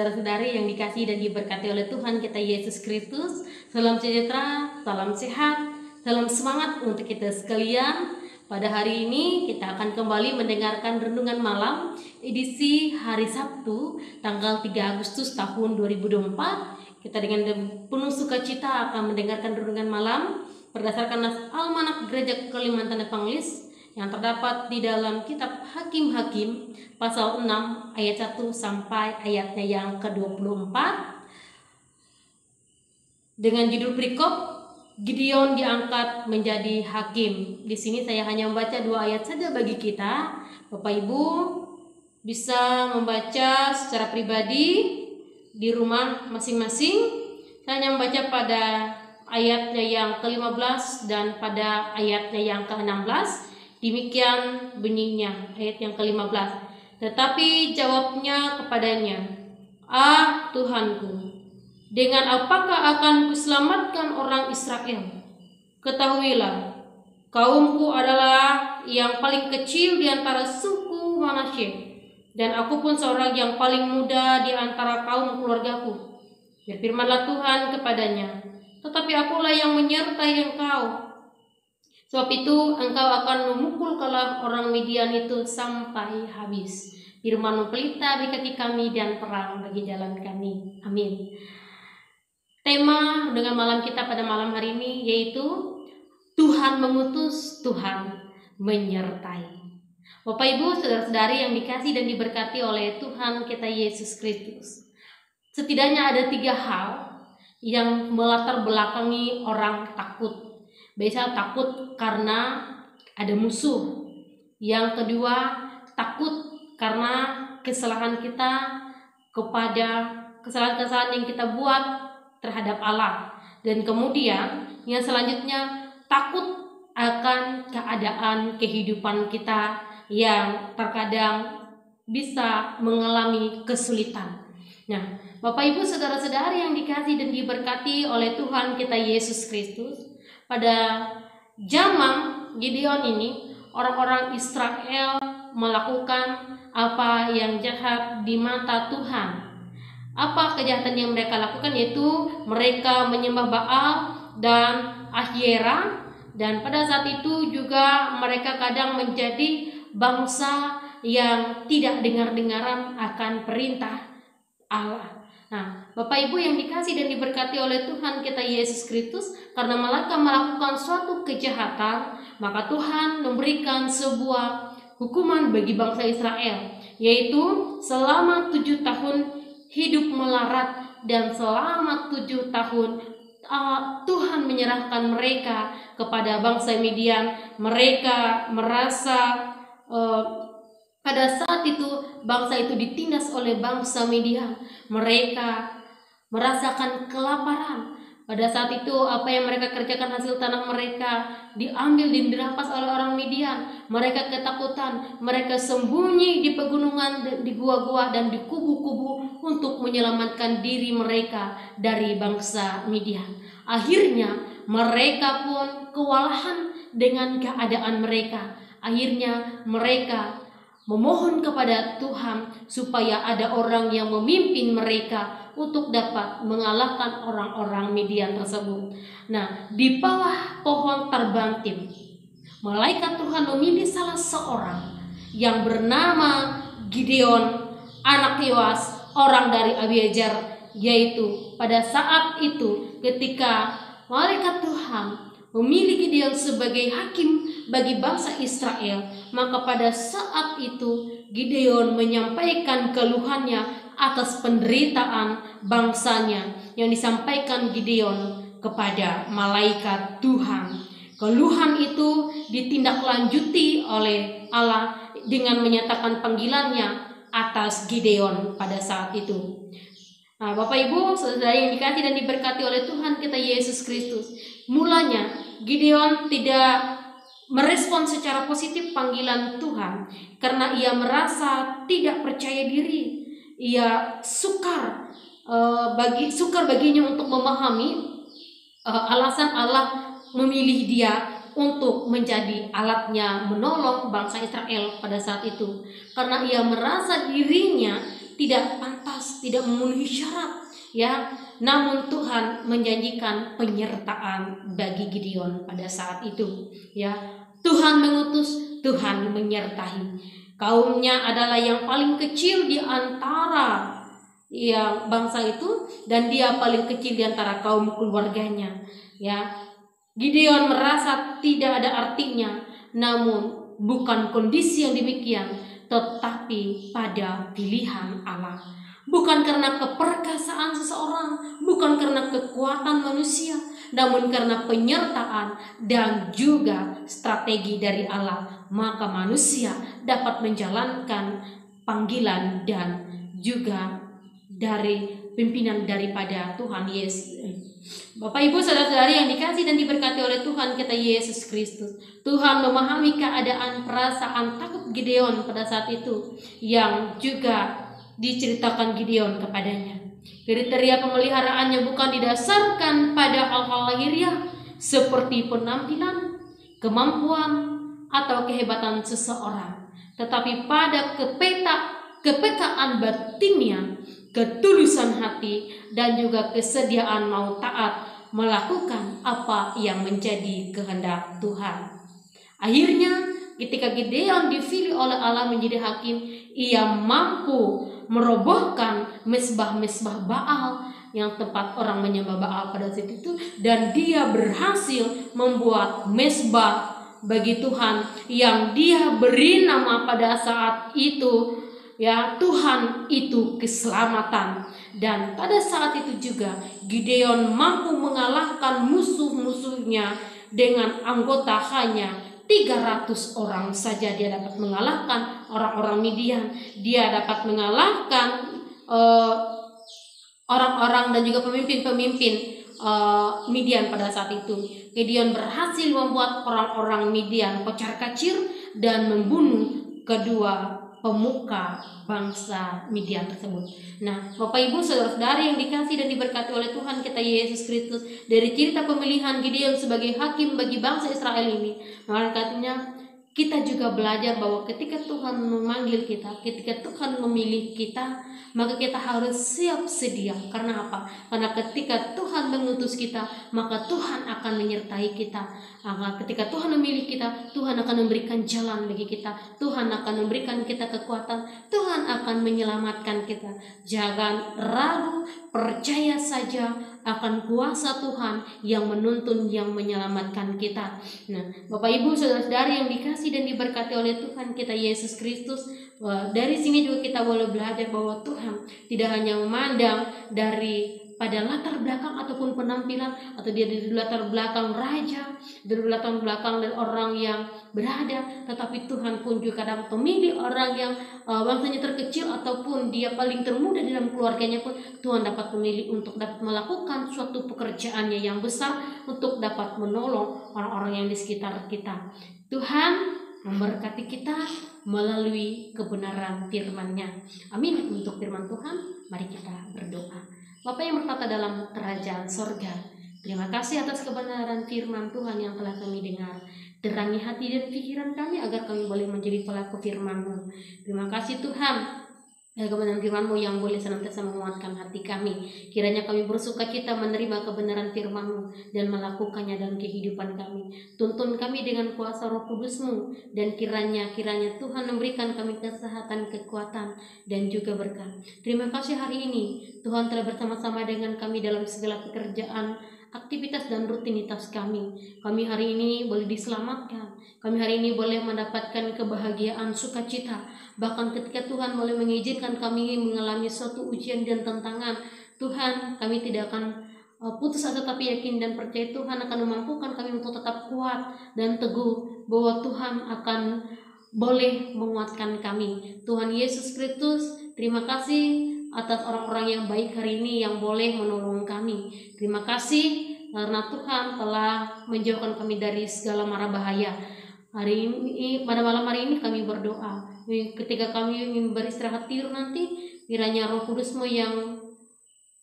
saudara-saudari yang dikasihi dan diberkati oleh Tuhan kita Yesus Kristus. Salam sejahtera, salam sehat, salam semangat untuk kita sekalian. Pada hari ini kita akan kembali mendengarkan renungan malam edisi hari Sabtu tanggal 3 Agustus tahun 2024. Kita dengan penuh sukacita akan mendengarkan renungan malam berdasarkan Almanak Gereja Kalimantan Evangelis yang terdapat di dalam kitab Hakim-Hakim pasal 6 ayat 1 sampai ayatnya yang ke-24 dengan judul perikop Gideon diangkat menjadi hakim. Di sini saya hanya membaca 2 ayat saja bagi kita. Bapak Ibu bisa membaca secara pribadi di rumah masing-masing. Saya hanya membaca pada ayatnya yang ke-15 dan pada ayatnya yang ke-16. Demikian bunyinya ayat yang ke-15. Tetapi jawabnya kepadanya, "Ah Tuhanku, dengan apakah akan kuselamatkan orang Israel? Ketahuilah, kaumku adalah yang paling kecil di antara suku Manasye, dan aku pun seorang yang paling muda di antara kaum keluargaku." Berfirmanlah Tuhan kepadanya, "Tetapi akulah yang menyertai engkau. Sebab itu engkau akan memukul kepala orang Midian itu sampai habis. Firman-Mu pelita bagi kaki kami dan terang bagi jalan kami." Amin. Tema dengan malam kita pada malam hari ini yaitu Tuhan mengutus, Tuhan menyertai. Bapak Ibu, saudara-saudari yang dikasihi dan diberkati oleh Tuhan kita Yesus Kristus. Setidaknya ada 3 hal yang melatar belakangi orang takut. Biasa takut karena ada musuh. Yang kedua, takut karena kesalahan kita kepada kesalahan-kesalahan yang kita buat terhadap Allah. Dan kemudian yang selanjutnya, takut akan keadaan kehidupan kita yang terkadang bisa mengalami kesulitan. Nah, Bapak Ibu saudara-saudari yang dikasihi dan diberkati oleh Tuhan kita Yesus Kristus, pada zaman Gideon ini orang-orang Israel melakukan apa yang jahat di mata Tuhan. Apa kejahatan yang mereka lakukan? Yaitu mereka menyembah Baal dan Asyera, dan pada saat itu juga mereka kadang menjadi bangsa yang tidak dengar-dengaran akan perintah Allah. Nah, Bapak Ibu yang dikasihi dan diberkati oleh Tuhan kita Yesus Kristus, karena mereka melakukan suatu kejahatan, maka Tuhan memberikan sebuah hukuman bagi bangsa Israel, yaitu selama 7 tahun hidup melarat, dan selama 7 tahun Tuhan menyerahkan mereka kepada bangsa Midian. Mereka merasa pada saat itu bangsa itu ditindas oleh bangsa Midian. Mereka merasakan kelaparan. Pada saat itu apa yang mereka kerjakan, hasil tanah mereka diambil dan dirampas oleh orang Midian. Mereka ketakutan, mereka sembunyi di pegunungan, di gua-gua dan di kubu-kubu untuk menyelamatkan diri mereka dari bangsa Midian. Akhirnya mereka pun kewalahan dengan keadaan mereka. Akhirnya mereka memohon kepada Tuhan supaya ada orang yang memimpin mereka untuk dapat mengalahkan orang-orang Midian tersebut. Nah, di bawah pohon terbantim, malaikat Tuhan memilih salah seorang yang bernama Gideon, anak Yoas, orang dari Abiezer. Yaitu pada saat itu ketika malaikat Tuhan memilih Gideon sebagai hakim bagi bangsa Israel, maka pada saat itu Gideon menyampaikan keluhannya atas penderitaan bangsanya yang disampaikan Gideon kepada malaikat Tuhan. Keluhan itu ditindaklanjuti oleh Allah dengan menyatakan panggilannya atas Gideon pada saat itu. Nah, Bapak Ibu saudara yang dikasihi dan diberkati oleh Tuhan kita Yesus Kristus, mulanya Gideon tidak merespon secara positif panggilan Tuhan karena ia merasa tidak percaya diri. Ia sukar baginya untuk memahami alasan Allah memilih dia untuk menjadi alatnya menolong bangsa Israel pada saat itu, karena ia merasa dirinya tidak pantas, tidak memenuhi syarat, ya. Namun Tuhan menjanjikan penyertaan bagi Gideon pada saat itu, ya. Tuhan mengutus, Tuhan menyertai. Kaumnya adalah yang paling kecil di antara yang bangsa itu, dan dia paling kecil di antara kaum keluarganya, ya. Gideon merasa tidak ada artinya, namun bukan kondisi yang demikian, tetapi pada pilihan Allah. Bukan karena keperkasaan seseorang, bukan karena kekuatan manusia, namun karena penyertaan dan juga strategi dari Allah, maka manusia dapat menjalankan panggilan dan juga dari pimpinan daripada Tuhan Yesus. Bapak Ibu saudara-saudari yang dikasih dan diberkati oleh Tuhan kita Yesus Kristus, Tuhan memahami keadaan perasaan takut Gideon pada saat itu yang juga diceritakan Gideon kepadanya. Kriteria pemeliharaannya bukan didasarkan pada hal-hal lahiriah seperti penampilan, kemampuan, atau kehebatan seseorang, tetapi pada kepekaan batinnya, ketulusan hati, dan juga kesediaan mau taat melakukan apa yang menjadi kehendak Tuhan. Akhirnya ketika Gideon dipilih oleh Allah menjadi hakim, ia mampu merobohkan mesbah-mesbah Baal yang tempat orang menyembah Baal pada saat itu, dan dia berhasil membuat mesbah bagi Tuhan yang dia beri nama pada saat itu, ya, Tuhan itu keselamatan. Dan pada saat itu juga Gideon mampu mengalahkan musuh-musuhnya dengan anggota hanya 300 orang saja. Dia dapat mengalahkan orang-orang Midian, dia dapat mengalahkan orang-orang dan juga pemimpin-pemimpin Midian pada saat itu. Gideon berhasil membuat orang-orang Midian kocar-kacir dan membunuh kedua pemuka bangsa Midian tersebut. Nah, Bapak Ibu saudara-saudari yang dikasih dan diberkati oleh Tuhan kita Yesus Kristus, dari cerita pemilihan Gideon sebagai hakim bagi bangsa Israel ini, maka katanya kita juga belajar bahwa ketika Tuhan memanggil kita, ketika Tuhan memilih kita, maka kita harus siap sedia. Karena apa? Karena ketika Tuhan mengutus kita, maka Tuhan akan menyertai kita. Maka ketika Tuhan memilih kita, Tuhan akan memberikan jalan bagi kita, Tuhan akan memberikan kita kekuatan, Tuhan akan menyelamatkan kita. Jangan ragu, percaya saja akan kuasa Tuhan yang menuntun, yang menyelamatkan kita. Nah, Bapak Ibu saudara-saudari yang dikasih dan diberkati oleh Tuhan kita Yesus Kristus, dari sini juga kita boleh belajar bahwa Tuhan tidak hanya memandang dari pada latar belakang ataupun penampilan, atau dia dari latar belakang raja, dari latar belakang dari orang yang berada, tetapi Tuhan pun juga dapat memilih orang yang bangsanya terkecil ataupun dia paling termuda dalam keluarganya pun Tuhan dapat memilih untuk dapat melakukan suatu pekerjaannya yang besar untuk dapat menolong orang-orang yang di sekitar kita. Tuhan memberkati kita melalui kebenaran firman-Nya. Amin. Untuk firman Tuhan, mari kita berdoa. Bapa yang bertata dalam kerajaan sorga, terima kasih atas kebenaran firman Tuhan yang telah kami dengar. Terangi hati dan pikiran kami agar kami boleh menjadi pelaku firman-Mu. Terima kasih Tuhan, kebenaran firman-Mu yang boleh senantiasa menguatkan hati kami. Kiranya kami bersuka cita menerima kebenaran firman-Mu dan melakukannya dalam kehidupan kami. Tuntun kami dengan kuasa Roh Kudus-Mu, dan kiranya Tuhan memberikan kami kesehatan, kekuatan, dan juga berkat. Terima kasih hari ini Tuhan telah bersama-sama dengan kami dalam segala pekerjaan, aktivitas dan rutinitas kami. Kami hari ini boleh diselamatkan. Kami hari ini boleh mendapatkan kebahagiaan, sukacita. Bahkan ketika Tuhan boleh mengizinkan kami mengalami suatu ujian dan tantangan, Tuhan, kami tidak akan putus asa, tapi yakin dan percaya Tuhan akan memampukan kami untuk tetap kuat dan teguh, bahwa Tuhan akan boleh menguatkan kami. Tuhan Yesus Kristus, terima kasih atas orang-orang yang baik hari ini yang boleh menolong kami. Terima kasih karena Tuhan telah menjauhkan kami dari segala mara bahaya. Hari ini, pada malam hari ini kami berdoa, ketika kami ingin beristirahat tidur nanti, kiranya Roh Kudus-Mu yang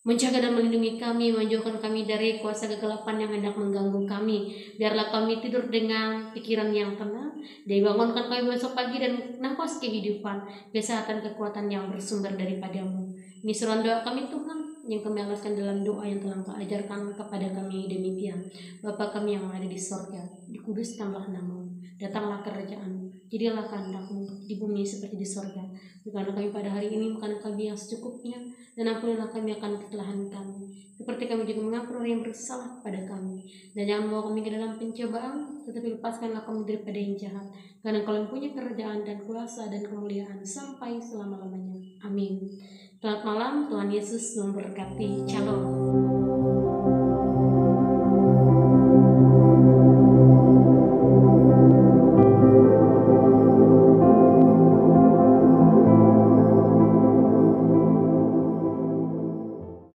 menjaga dan melindungi kami, menjauhkan kami dari kuasa kegelapan yang hendak mengganggu kami. Biarlah kami tidur dengan pikiran yang tenang, dibangunkan kami besok pagi dan nafas kehidupan, kesehatan, kekuatan yang bersumber daripadamu. Ini seruan doa kami Tuhan, yang kami alaskan dalam doa yang telah Engkau ajarkan kepada kami demikian. Bapa kami yang ada di sorga, dikuduskanlah namamu, datanglah kerajaan-Mu, jadilah kehendak-Mu di bumi seperti di sorga. Berikanlah kami pada hari ini makanan kami yang secukupnya, dan ampunilah kami akan kesalahan kami, seperti kami juga mengampuni orang yang bersalah kepada kami. Dan jangan membawa kami ke dalam pencobaan, tetapi lepaskanlah kami daripada yang jahat. Karena Engkau yang punya kerajaan dan kuasa dan kemuliaan sampai selama-lamanya. Amin. Selamat malam, Tuhan Yesus memberkati. Shalom.